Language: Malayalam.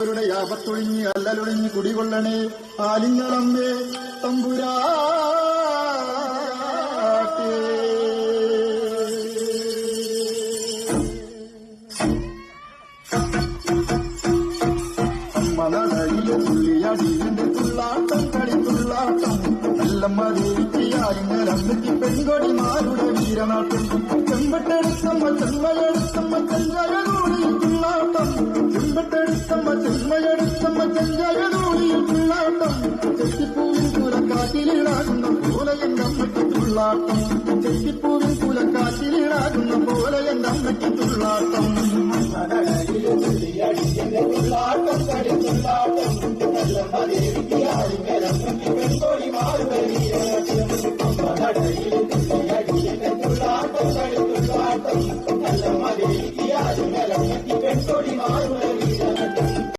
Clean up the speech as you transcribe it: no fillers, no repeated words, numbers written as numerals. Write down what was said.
രുടെ യാപത്തൊഴിഞ്ഞ് അല്ലലൊഴിഞ്ഞ് കുടികൊള്ളണേ ആലിങ്ങളമ്മേ തമ്പുരാട്ടേ. അമ്മനടയിലെ തുള്ളിയടിയന്റെ തുള്ളാട്ടം കളിത്തുള്ളാട്ടം നല്ലമ്മ ദേവിക്ക് ആലിങ്ങളമ്മയ്ക്ക് പെൺകൊടിമാരുടെ വീരനാട്ടം ചെമ്പട്ടെടുത്തമ്മ ചെന്മയെടുത്തമ്മ ചെഞ്ചയനൂടിയിൽ തുള്ളാട്ടം ചെമ്പട്ടെടുത്തമ്മ ചെന്മയെടുത്തമ്മ ചെഞ്ചയനൂടിയിൽ തുള്ളാട്ടം ചെത്തിപ്പൂവിൻ കുലക്കാറ്റിലിളാകുന്ന പോലെ എന്റെ അമ്മയ്ക്ക് തുള്ളാട്ടം ചെത്തിപ്പൂവിൻ കുലക്കാറ്റിലിളാകുന്ന പോലെ എന്റെ അമ്മയ്ക്ക് തുള്ളാട്ടം. തുള്ളാട്ടം കളി തുള്ളാട്ടം നല്ലമ്മ ദേവിക്ക് ആലിങ്ങളമ്മയ്ക്ക്